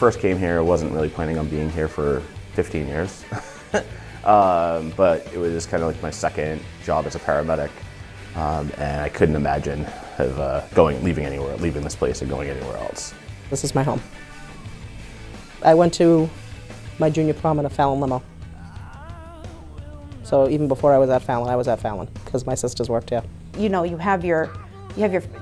first came here, I wasn't really planning on being here for 15 years. But it was kind of like my second job as a paramedic. And I couldn't imagine leaving this place and going anywhere else. This is my home. I went to my junior prom in a Fallon limo. So even before I was at Fallon because my sisters worked here. You know, you have your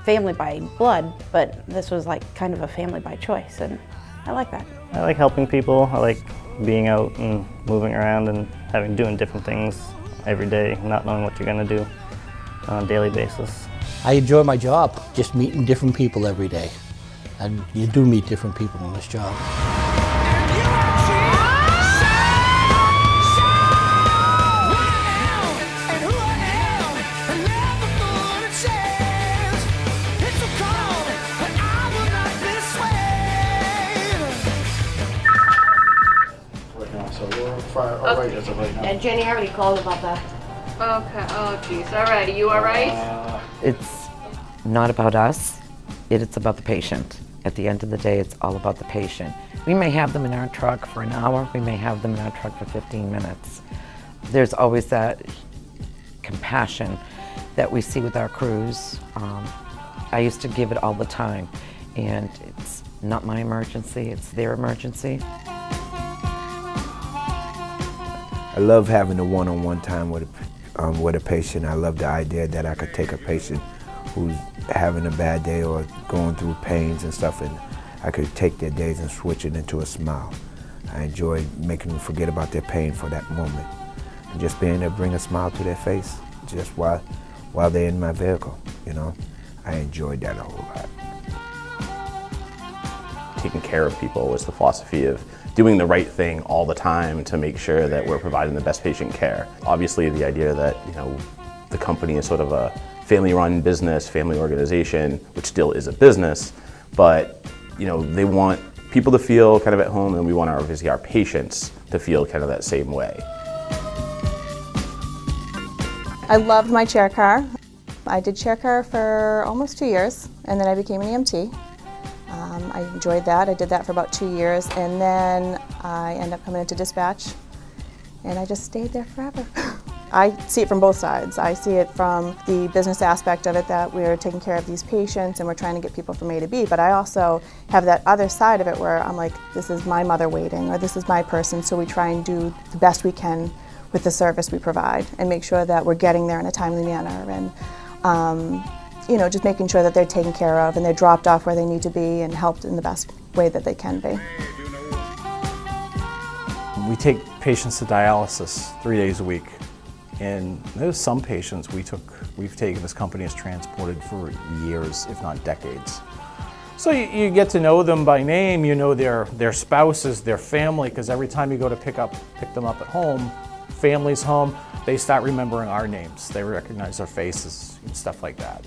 family by blood, but this was like kind of a family by choice, and I like that. I like helping people. I like being out and moving around and doing different things every day, not knowing what you're going to do on a daily basis. I enjoy my job, just meeting different people every day. And you do meet different people in this job. And Jenny already called about that. Okay, oh geez, alrighty, you alright? It's not about us, it's about the patient. At the end of the day, it's all about the patient. We may have them in our truck for an hour, we may have them in our truck for 15 minutes. There's always that compassion that we see with our crews. I used to give it all the time, and it's not my emergency, it's their emergency. I love having the one-on-one time with a patient. I love the idea that I could take a patient who's having a bad day or going through pains and stuff, and I could take their days and switch it into a smile. I enjoy making them forget about their pain for that moment, and just being able to bring a smile to their face just while they're in my vehicle, you know. I enjoyed that a whole lot. Taking care of people was the philosophy of doing the right thing all the time to make sure that we're providing the best patient care. Obviously, the idea that, you know, the company is sort of a family-run business, family organization, which still is a business, but, you know, they want people to feel kind of at home, and we want obviously our patients to feel kind of that same way. I loved my chair car. I did chair car for almost 2 years, and then I became an EMT. I enjoyed that. I did that for about 2 years, and then I ended up coming into dispatch, and I just stayed there forever. I see it from both sides. I see it from the business aspect of it, that we're taking care of these patients and we're trying to get people from A to B, but I also have that other side of it where I'm like, this is my mother waiting, or this is my person, so we try and do the best we can with the service we provide and make sure that we're getting there in a timely manner, and you know, just making sure that they're taken care of and they're dropped off where they need to be and helped in the best way that they can be. We take patients to dialysis 3 days a week, and there's some patients we've taken, this company has transported for years, if not decades. So you get to know them by name, you know their spouses, their family, because every time you go to pick them up at home, family's home, they start remembering our names. They recognize our faces and stuff like that.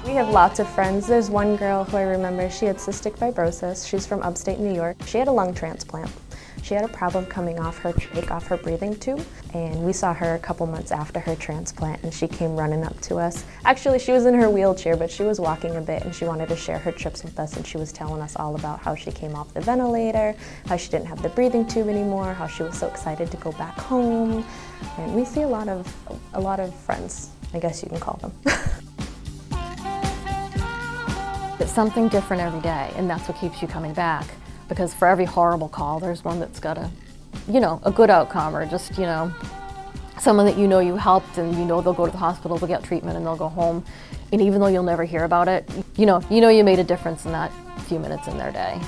We have lots of friends. There's one girl who I remember, she had cystic fibrosis. She's from upstate New York. She had a lung transplant. She had a problem coming off her breathing tube, and we saw her a couple months after her transplant, and she came running up to us. Actually, she was in her wheelchair, but she was walking a bit, and she wanted to share her trips with us, and she was telling us all about how she came off the ventilator, how she didn't have the breathing tube anymore, how she was so excited to go back home. And we see a lot of friends, I guess you can call them. It's something different every day, and that's what keeps you coming back. Because for every horrible call, there's one that's got a good outcome, or just, someone that you know you helped, and you know they'll go to the hospital, they'll get treatment, and they'll go home. And even though you'll never hear about it, you know you made a difference in that few minutes in their day.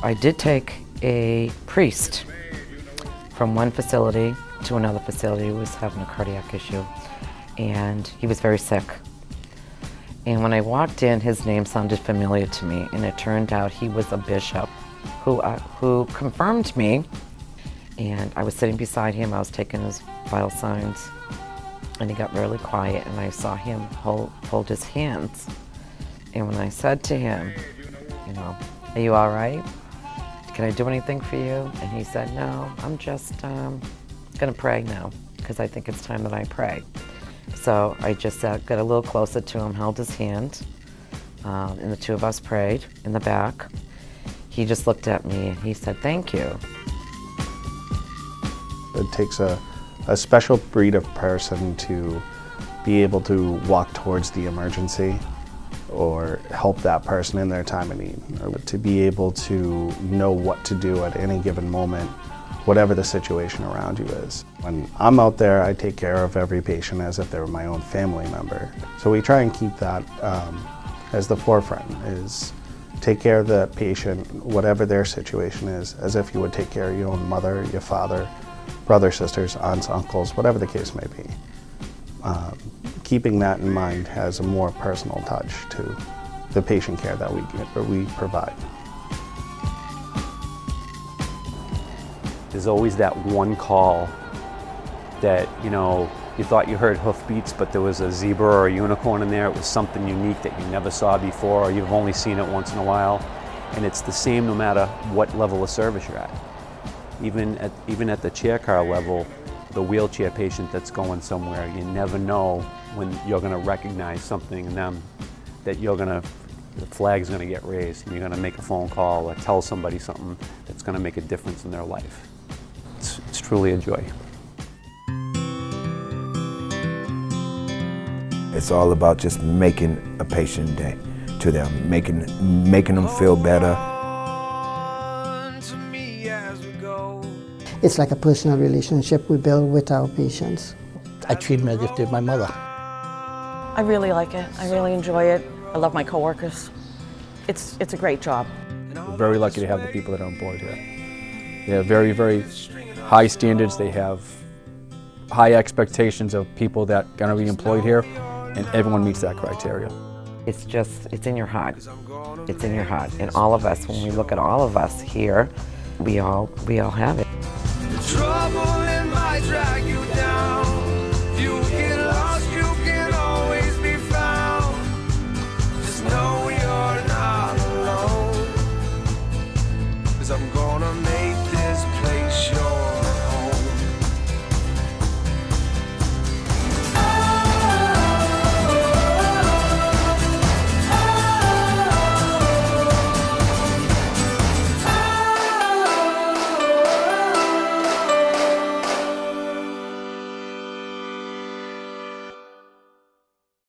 I did take a priest from one facility to another facility who was having a cardiac issue, and he was very sick. And when I walked in, his name sounded familiar to me, and it turned out he was a bishop who confirmed me. And I was sitting beside him, I was taking his vital signs, and he got really quiet, and I saw him hold his hands. And when I said to him, are you all right? Can I do anything for you? And he said, no, I'm just gonna pray now, because I think it's time that I pray. So I just got a little closer to him, held his hand, and the two of us prayed in the back. He just looked at me and he said, "Thank you." It takes a special breed of person to be able to walk towards the emergency or help that person in their time of need, or to be able to know what to do at any given moment, whatever the situation around you is. When I'm out there, I take care of every patient as if they were my own family member. So we try and keep that as the forefront, is take care of the patient, whatever their situation is, as if you would take care of your own mother, your father, brothers, sisters, aunts, uncles, whatever the case may be. Keeping that in mind has a more personal touch to the patient care that we provide. There's always that one call that, you know, you thought you heard hoofbeats, but there was a zebra or a unicorn in there. It was something unique that you never saw before, or you've only seen it once in a while. And it's the same no matter what level of service you're at. Even at the chair car level, the wheelchair patient that's going somewhere, you never know when you're going to recognize something in them that the flag's going to get raised, and you're going to make a phone call or tell somebody something that's going to make a difference in their life. It's truly a joy. It's all about just making a patient day to them, making them feel better. It's like a personal relationship we build with our patients. I treat them as if they're my mother. I really like it. I really enjoy it. I love my coworkers. It's a great job. We're very lucky to have the people that are on board here. They have very, very high standards. They have high expectations of people that are going to be employed here, and everyone meets that criteria. It's in your heart. It's in your heart. And all of us, when we look at all of us here, we all have it. Trouble in my track.